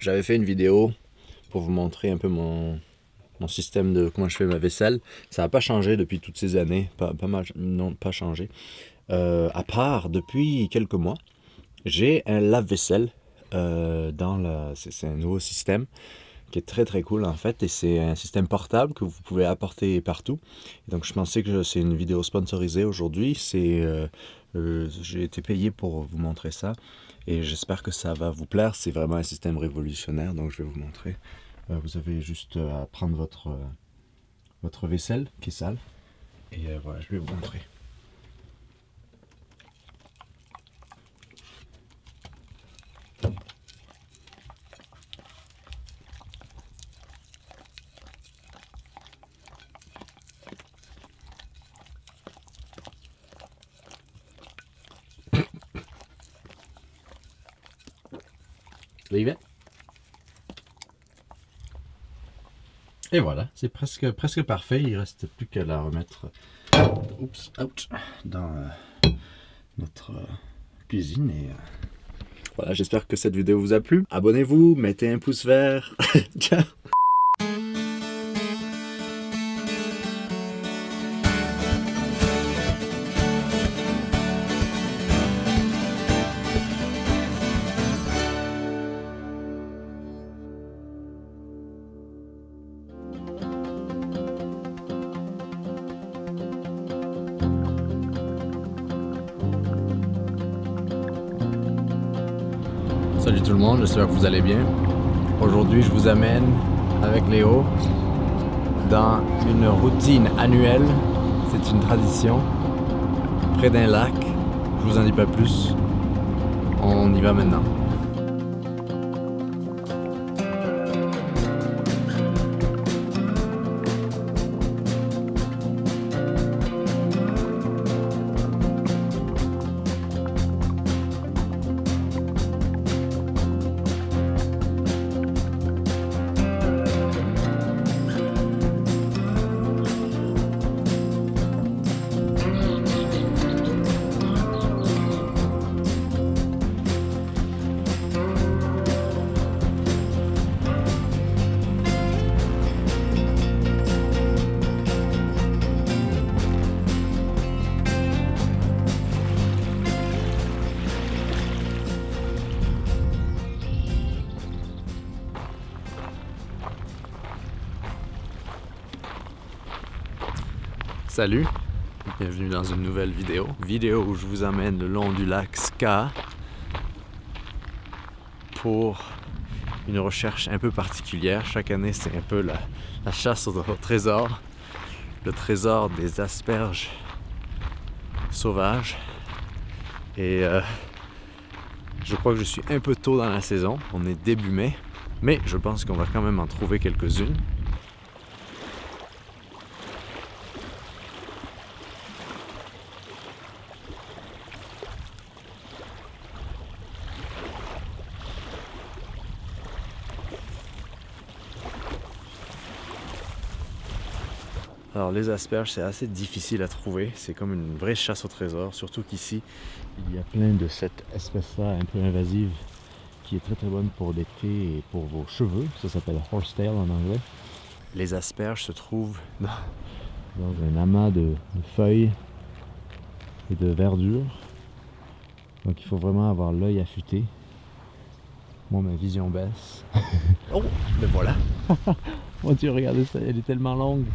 J'avais fait une vidéo pour vous montrer un peu mon système de comment je fais ma vaisselle. Ça n'a pas changé depuis toutes ces années, pas mal, non, pas changé. À part depuis quelques mois, j'ai un lave-vaisselle c'est un nouveau système qui est très très cool en fait, et c'est un système portable que vous pouvez apporter partout. Et donc je pensais que c'est une vidéo sponsorisée aujourd'hui. J'ai été payé pour vous montrer ça, et j'espère que ça va vous plaire. C'est vraiment un système révolutionnaire, donc je vais vous montrer. Vous avez juste à prendre votre vaisselle qui est sale, et voilà, je vais vous montrer. Leave it. Et voilà, c'est presque parfait. Il reste plus qu'à la remettre dans notre cuisine. Et voilà, j'espère que cette vidéo vous a plu. Abonnez-vous, mettez un pouce vert. Ciao. Salut tout le monde, j'espère que vous allez bien. Aujourd'hui, je vous amène avec Léo dans une routine annuelle. C'est une tradition près d'un lac. Je vous en dis pas plus. On y va maintenant. Salut, bienvenue dans une nouvelle vidéo où je vous amène le long du lac Ska pour une recherche un peu particulière. Chaque année, c'est un peu la chasse au trésor, le trésor des asperges sauvages. Et je crois que je suis un peu tôt dans la saison, on est début mai, mais je pense qu'on va quand même en trouver quelques-unes. Alors les asperges, c'est assez difficile à trouver, c'est comme une vraie chasse au trésor, surtout qu'ici il y a plein de cette espèce-là un peu invasive qui est très très bonne pour l'été et pour vos cheveux. Ça s'appelle horsetail en anglais. Les asperges se trouvent dans un amas de feuilles et de verdure, donc il faut vraiment avoir l'œil affûté. Moi, ma vision baisse. Oh, mais voilà. Mon Dieu, regardez ça, elle est tellement longue.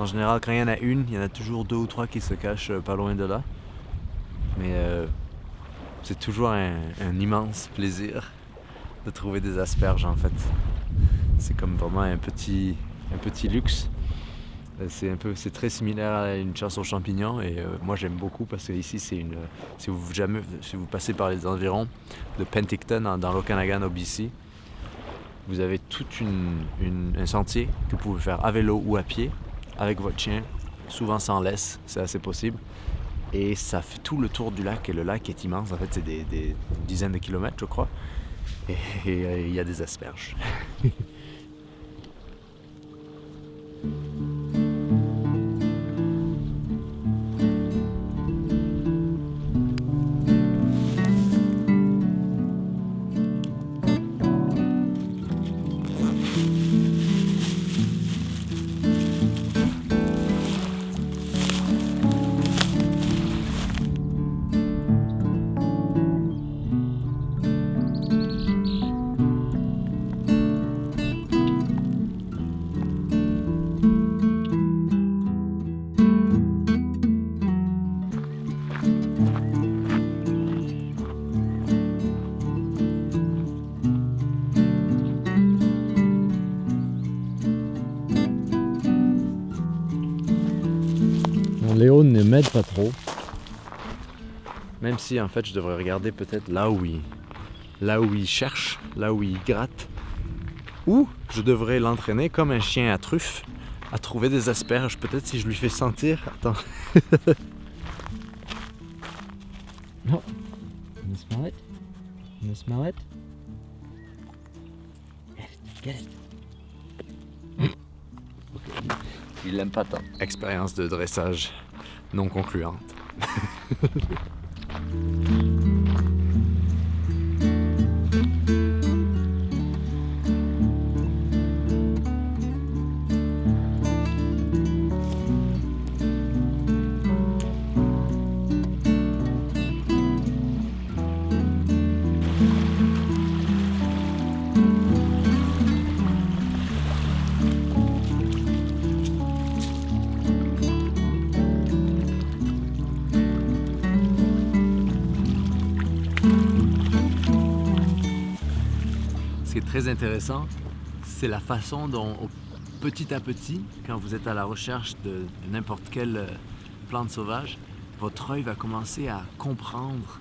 En général, quand il y en a une, il y en a toujours 2 ou 3 qui se cachent pas loin de là. Mais c'est toujours un immense plaisir de trouver des asperges en fait. C'est comme vraiment un petit luxe. C'est très similaire à une chasse aux champignons, et moi j'aime beaucoup parce que ici si vous passez par les environs de Penticton dans l'Okanagan au BC, vous avez tout un sentier que vous pouvez faire à vélo ou à pied avec votre chien, souvent sans laisse, c'est assez possible. Et ça fait tout le tour du lac, et le lac est immense, en fait c'est des dizaines de kilomètres je crois. Et il y a des asperges. m'aide pas trop. Même si en fait je devrais regarder peut-être là où il cherche, là où il gratte. Ou je devrais l'entraîner comme un chien à truffe à trouver des asperges. Peut-être si je lui fais sentir. Attends. Oh, you smell it? You smell it? Get it. Il l'aime pas tant. Expérience de dressage non concluante. Ce qui est très intéressant, c'est la façon dont, petit à petit, quand vous êtes à la recherche de n'importe quelle plante sauvage, votre œil va commencer à comprendre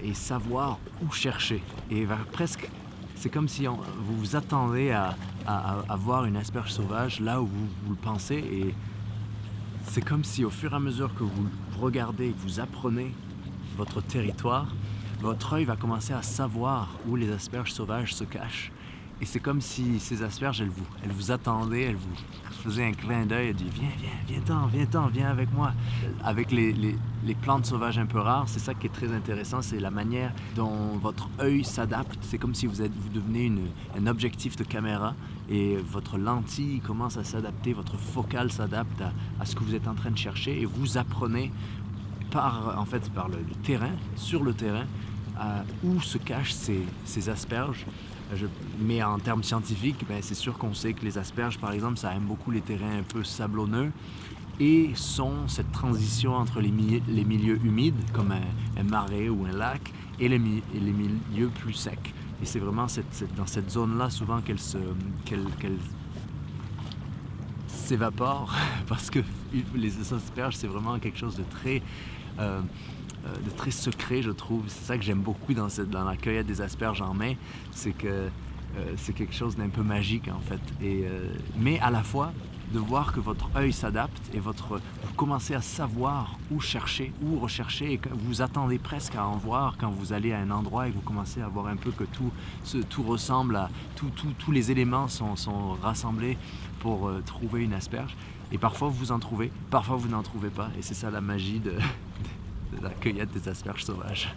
et savoir où chercher. Et va presque, c'est comme si vous vous attendez à voir une asperge sauvage là où vous le pensez. Et c'est comme si au fur et à mesure que vous regardez et que vous apprenez votre territoire, votre œil va commencer à savoir où les asperges sauvages se cachent. Et c'est comme si ces asperges, elles vous attendaient, elles vous faisaient un clin d'œil, elles disaient viens-t'en, viens avec moi. Avec les plantes sauvages un peu rares, c'est ça qui est très intéressant, c'est la manière dont votre œil s'adapte. C'est comme si vous devenez un objectif de caméra et votre lentille commence à s'adapter, votre focale s'adapte à ce que vous êtes en train de chercher et vous apprenez par le terrain, sur le terrain, où se cachent ces asperges. Mais en termes scientifiques, c'est sûr qu'on sait que les asperges, par exemple, ça aime beaucoup les terrains un peu sablonneux et sont cette transition entre les milieux humides, comme un marais ou un lac, et les milieux plus secs. Et c'est vraiment dans cette zone-là, souvent, qu'elle s'évapore, parce que les asperges, c'est vraiment quelque chose de très secret, je trouve. C'est ça que j'aime beaucoup dans la cueillette des asperges en main, c'est que c'est quelque chose d'un peu magique en fait. Mais à la fois, de voir que votre œil s'adapte et vous commencez à savoir où chercher, où rechercher, et que vous attendez presque à en voir quand vous allez à un endroit et que vous commencez à voir un peu que tout ressemble à... Tous les éléments sont rassemblés pour trouver une asperge. Et parfois vous en trouvez, parfois vous n'en trouvez pas. Et c'est ça la magie de la cueillette des asperges sauvages.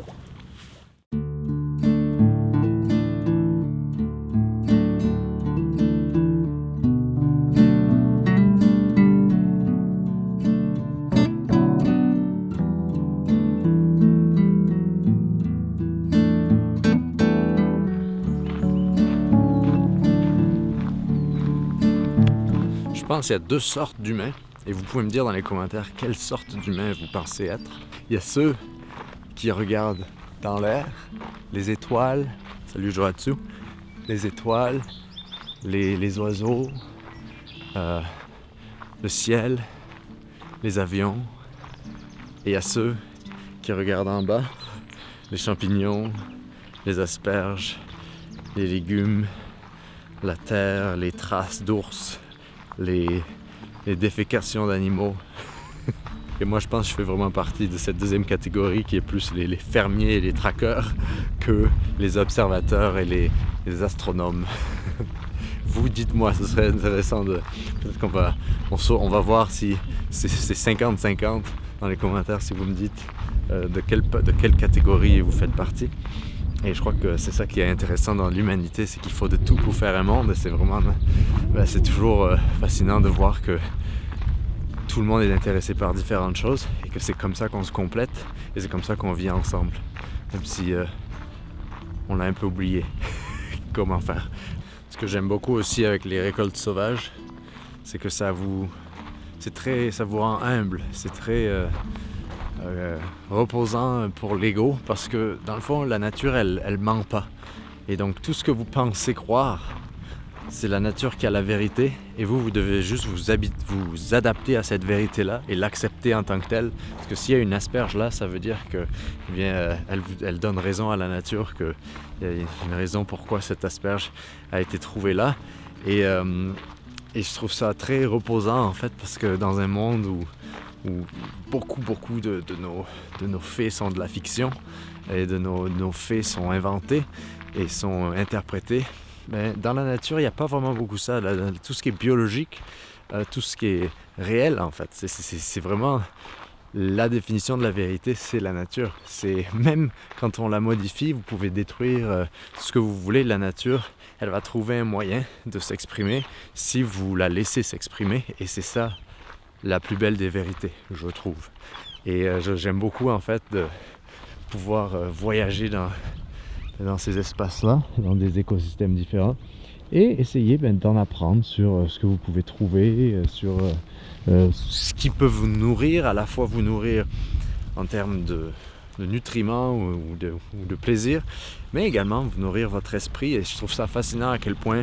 Je pense qu'il y a deux sortes d'humains. Et vous pouvez me dire dans les commentaires quelle sorte d'humain vous pensez être. Il y a ceux qui regardent dans l'air, les étoiles, salut Joatsu, les étoiles, les oiseaux, le ciel, les avions. Et il y a ceux qui regardent en bas, les champignons, les asperges, les légumes, la terre, les traces d'ours, les défécations d'animaux. Et moi je pense que je fais vraiment partie de cette deuxième catégorie qui est plus les fermiers et les traqueurs que les observateurs et les astronomes. Vous dites-moi, ce serait intéressant peut-être qu'on va voir si c'est 50-50 dans les commentaires si vous me dites de quelle catégorie vous faites partie. Et je crois que c'est ça qui est intéressant dans l'humanité, c'est qu'il faut de tout pour faire un monde. Et c'est vraiment, c'est toujours fascinant de voir que tout le monde est intéressé par différentes choses et que c'est comme ça qu'on se complète et c'est comme ça qu'on vit ensemble. Même si on l'a un peu oublié comment faire. Ce que j'aime beaucoup aussi avec les récoltes sauvages, c'est que ça vous rend humble, c'est très reposant pour l'ego parce que dans le fond la nature elle ment pas et donc tout ce que vous pensez croire c'est la nature qui a la vérité et vous devez juste vous adapter à cette vérité-là et l'accepter en tant que telle. Parce que s'il y a une asperge là, ça veut dire que elle donne raison à la nature, qu'il y a une raison pourquoi cette asperge a été trouvée là. Et je trouve ça très reposant en fait, parce que dans un monde où beaucoup de nos faits sont de la fiction et de nos faits sont inventés et sont interprétés, mais dans la nature, il n'y a pas vraiment beaucoup ça. Tout ce qui est biologique, tout ce qui est réel, en fait, c'est vraiment la définition de la vérité, c'est la nature. C'est même quand on la modifie, vous pouvez détruire ce que vous voulez. La nature, elle va trouver un moyen de s'exprimer si vous la laissez s'exprimer. Et c'est ça la plus belle des vérités, je trouve. Et j'aime beaucoup, en fait, de pouvoir voyager dans ces espaces-là, dans des écosystèmes différents, et essayer d'en apprendre sur ce que vous pouvez trouver, sur ce qui peut vous nourrir, à la fois vous nourrir en termes de nutriments ou de plaisir, mais également vous nourrir votre esprit. Et je trouve ça fascinant à quel point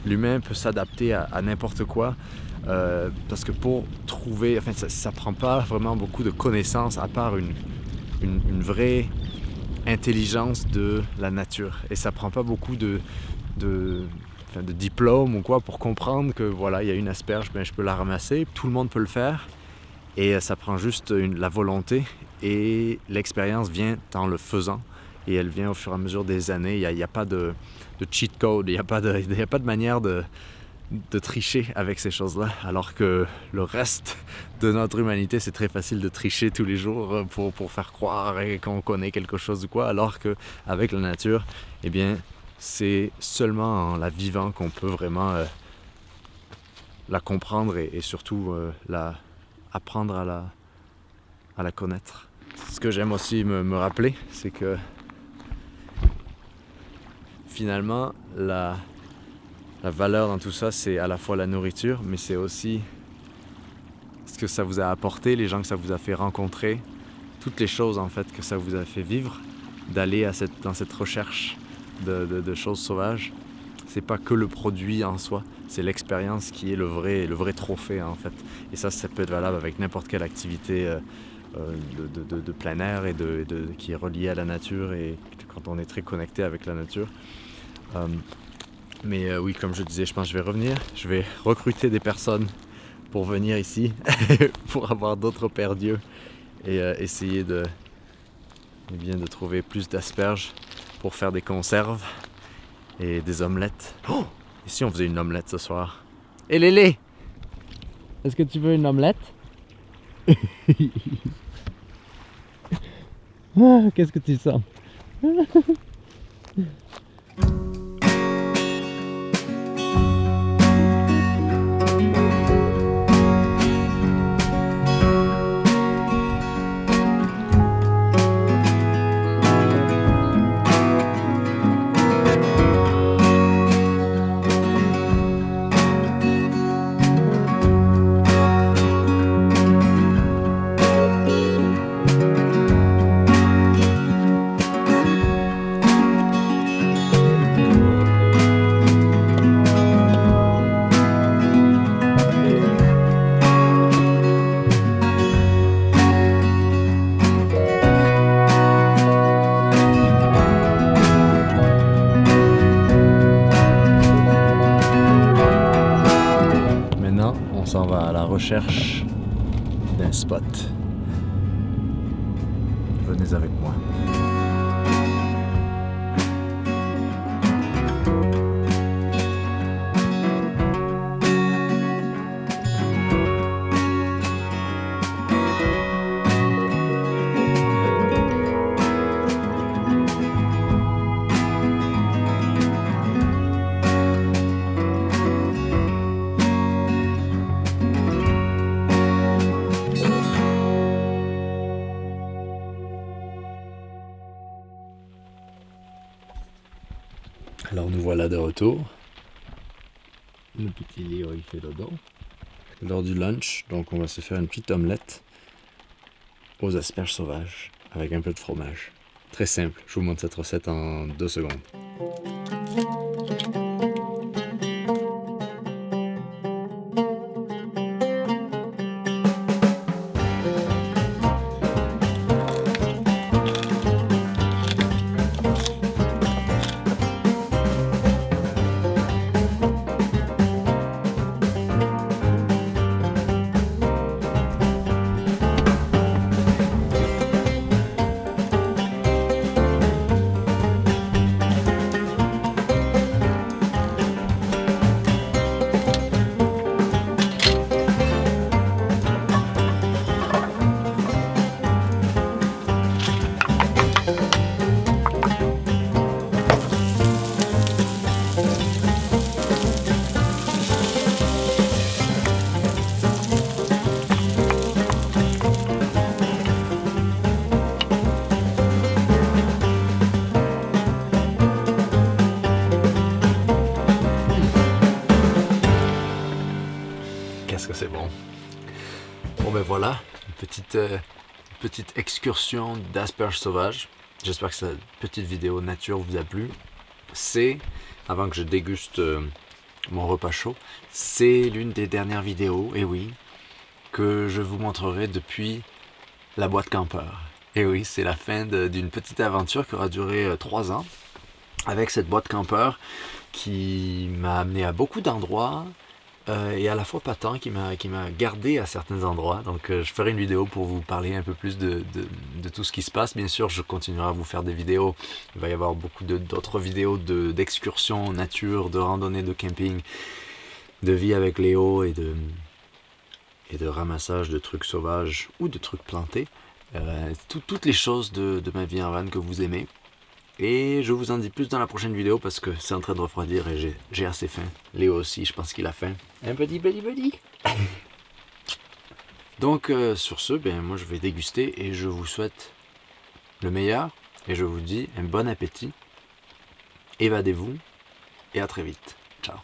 l'humain peut s'adapter à n'importe quoi, parce que pour trouver, enfin ça prend pas vraiment beaucoup de connaissances à part une vraie intelligence de la nature, et ça prend pas beaucoup de diplôme ou quoi pour comprendre que voilà, il y a une asperge, je peux la ramasser, tout le monde peut le faire, et ça prend juste la volonté, et l'expérience vient en le faisant, et elle vient au fur et à mesure des années. Il n'y a pas de cheat code, il n'y a pas de manière de tricher avec ces choses-là, alors que le reste de notre humanité, c'est très facile de tricher tous les jours pour faire croire qu'on connaît quelque chose ou quoi, alors qu'avec la nature, eh bien, c'est seulement en la vivant qu'on peut vraiment la comprendre et surtout apprendre à la connaître. Ce que j'aime aussi me rappeler, c'est que finalement, la valeur dans tout ça, c'est à la fois la nourriture, mais c'est aussi ce que ça vous a apporté, les gens que ça vous a fait rencontrer, toutes les choses en fait que ça vous a fait vivre, d'aller dans cette recherche de choses sauvages. C'est pas que le produit en soi, c'est l'expérience qui est le vrai trophée en fait. Et ça peut être valable avec n'importe quelle activité de plein air et qui est reliée à la nature, et quand on est très connecté avec la nature. Mais oui, comme je disais, je pense que je vais revenir. Je vais recruter des personnes pour venir ici, pour avoir d'autres paires d'yeux et essayer de trouver plus d'asperges pour faire des conserves et des omelettes. Oh! Et si on faisait une omelette ce soir? Et Lélé! Est-ce que tu veux une omelette? Qu'est-ce que tu sens? On s'en va à la recherche d'un spot. Venez avec moi. Alors nous voilà de retour. Le petit Léo il fait dodo. C'est l'heure du lunch, donc on va se faire une petite omelette aux asperges sauvages avec un peu de fromage. Très simple, je vous montre cette recette en 2 secondes. voilà, petite excursion d'asperges sauvages. J'espère que cette petite vidéo nature vous a plu. C'est, avant que je déguste mon repas chaud, c'est l'une des dernières vidéos, et oui, que je vous montrerai depuis la boîte campeur. Et oui, c'est la fin d'une petite aventure qui aura duré 3 ans, avec cette boîte campeur qui m'a amené à beaucoup d'endroits, et à la fois pas tant, qui m'a gardé à certains endroits. Donc je ferai une vidéo pour vous parler un peu plus de tout ce qui se passe. Bien sûr, je continuerai à vous faire des vidéos. Il va y avoir beaucoup d'autres vidéos d'excursions nature, de randonnée, de camping, de vie avec Léo et de ramassage de trucs sauvages ou de trucs plantés. Toutes les choses de ma vie en van que vous aimez. Et je vous en dis plus dans la prochaine vidéo parce que c'est en train de refroidir et j'ai assez faim. Léo aussi, je pense qu'il a faim. Un petit buddy. Donc sur ce, moi je vais déguster et je vous souhaite le meilleur. Et je vous dis un bon appétit. Évadez-vous et à très vite. Ciao.